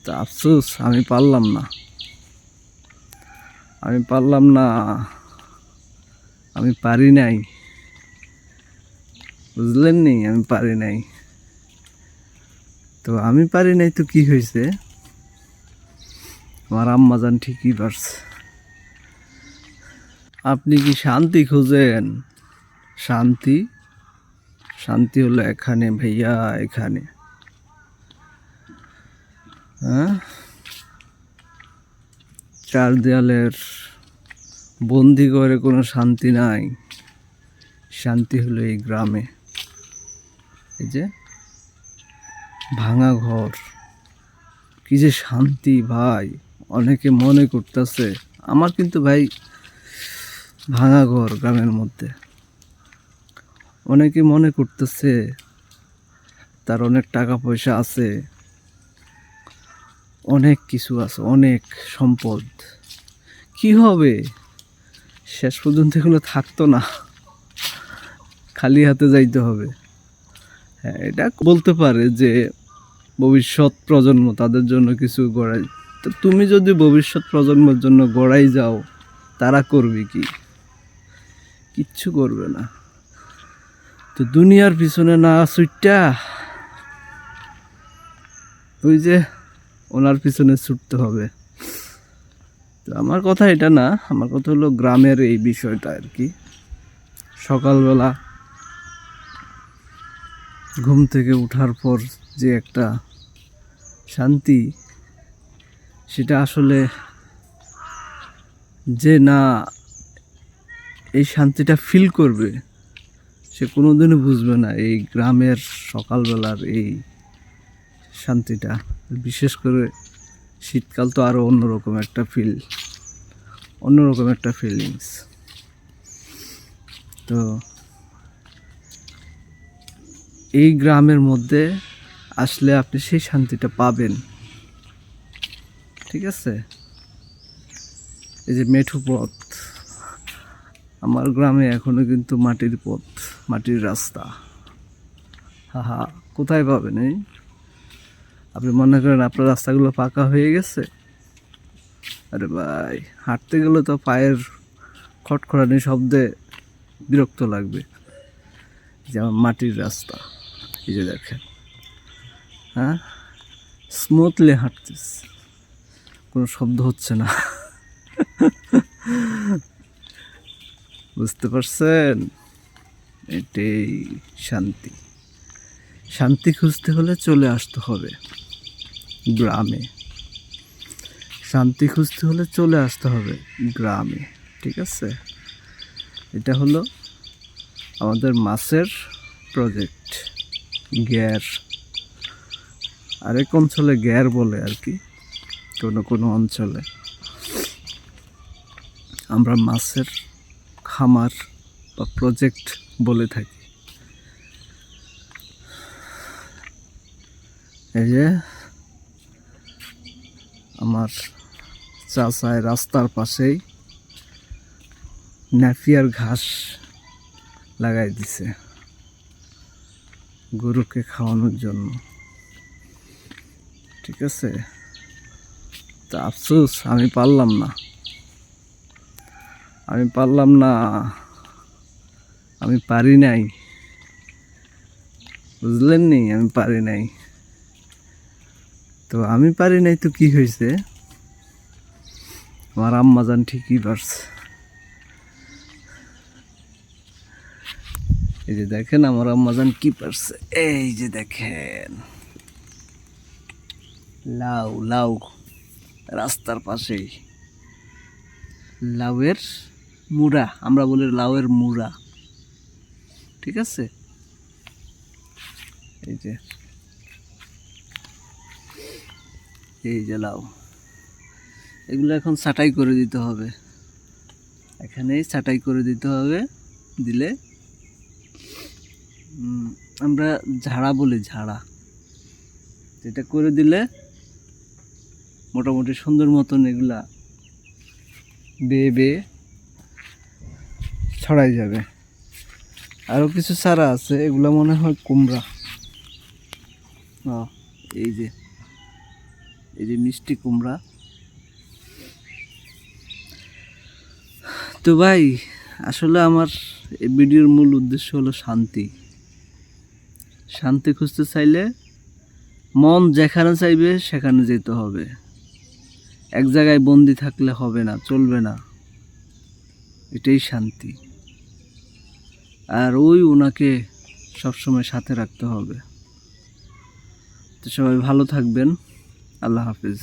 তা আফসোস আমি পারলাম না। আমি পারি নাই, বুঝলেন নি? আমি পারি নাই। তো আমি পারি নাই তো কি হয়েছে, আমার আম্মাজান ঠিকই পারছে। আপনি কি শান্তি খুঁজেন? শান্তি শান্তি হলো এখানে ভাইয়া, এখানে। হ্যাঁ, চার দেয়ালের বন্দি করে কোনো শান্তি নাই। শান্তি হলো এই গ্রামে। এই যে ভাঙা ঘর, কি যে শান্তি ভাই। অনেকে মনে করতেছে, আমার কিন্তু ভাই ভাঙা ঘর গ্রামের মধ্যে। অনেকে মনে করতেছে তার অনেক টাকা পয়সা আছে, অনেক কিছু আছে, অনেক সম্পদ। কি হবে, শেষ পর্যন্ত এগুলো থাকতো না, খালি হাতে যাইতে হবে। হ্যাঁ, এটা বলতে পারে যে ভবিষ্যৎ প্রজন্ম তাদের জন্য কিছু গড়াই। তো তুমি যদি ভবিষ্যৎ প্রজন্মের জন্য গড়াই যাও, তারা করবে কি? কিচ্ছু করবে না। তো দুনিয়ার পিছনে না ছুটটা ওই যে ওনার পিছনে ছুটতে হবে। তো আমার কথা এটা না, আমার কথা হলো গ্রামের এই বিষয়টা আর কি। সকালবেলা ঘুম থেকে ওঠার পর যে একটা শান্তি, সেটা আসলে যে না এই শান্তিটা ফিল করবে, সে কোনোদিনও বুঝবে না এই গ্রামের সকালবেলার এই শান্তিটা। বিশেষ করে শীতকাল তো আরও অন্যরকম একটা ফিলিংস। তো এই গ্রামের মধ্যে আসলে আপনি সেই শান্তিটা পাবেন, ঠিক আছে? এই যে মেঠো পথ, আমার গ্রামে এখনো কিন্তু মাটির পথ, মাটির রাস্তা। হা, কোথায় পাবেন এই? আপনি মনে করেন আপনার রাস্তাগুলো পাকা হয়ে গেছে? আরে ভাই, হাঁটতে গেলে তো পায়ের খটখটানি শব্দে বিরক্ত লাগবে। যেমন মাটির রাস্তা, এই যে দেখেন, হ্যাঁ, স্মুথলি হাঁটতেছে, কোনো শব্দ হচ্ছে না। বুঝতে পারছেন? এটাই শান্তি। শান্তি খুঁজতে হলে চলে আসতে হবে গ্রামে। শান্তি খুঁজতে হলে চলে আসতে হবে গ্রামে, ঠিক আছে? এটা হলো আমাদের মাছের প্রজেক্ট, গ্যার। আরেক অঞ্চলে গ্যার বলে আর কি, কোনো অঞ্চলে। আমরা মাছের খামার বা প্রজেক্ট বলে থাকি। এই যে আমার চাচায় রাস্তার পাশেই ন্যাপিয়ার ঘাস লাগাই দিছে গরুকে খাওয়ানোর জন্য, ঠিক আছে? তা আফসোস আমি পারলাম না। আমি পারি নাই, বুঝলেন নি? আমি পারি নাই। তো আমি পারি নাই তো কি হয়েছে, আমার আম্মাজান ঠিকই পারছে। এই যে দেখেন আমার আম্মাজান কি পারছে, এই যে দেখেন, লাউ লাউ রাস্তার পাশেই লাউয়ের মুড়া, আমরা বলি লাউয়ের মুড়া, ঠিক আছে? এই যে লাউ, এগুলো এখন ছাঁটাই করে দিতে হবে, এখানেই ছাঁটাই করে দিতে হবে। দিলে আমরা ঝাড়া বলি, ঝাড়া, এটা করে দিলে মোটামুটি সুন্দর মতন এগুলা বেয়ে বেয়ে ছড়াই যাবে। আরও কিছু চারা আছে, এগুলা মনে হয় কুমড়া। এই যে এই যে মিষ্টি কুমড়া। তো ভাই আসলে আমার এই ভিডিওর মূল উদ্দেশ্য হলো শান্তি। শান্তি খুঁজতে চাইলে মন যেখানে চাইবে সেখানে যেতে হবে। এক জায়গায় বন্দি থাকলে হবে না, চলবে না। এটাই শান্তি। আর ওনাকে সবসময় সাথে রাখতে হবে। তো সবাই ভালো থাকবেন। আল্লাহ হাফিজ।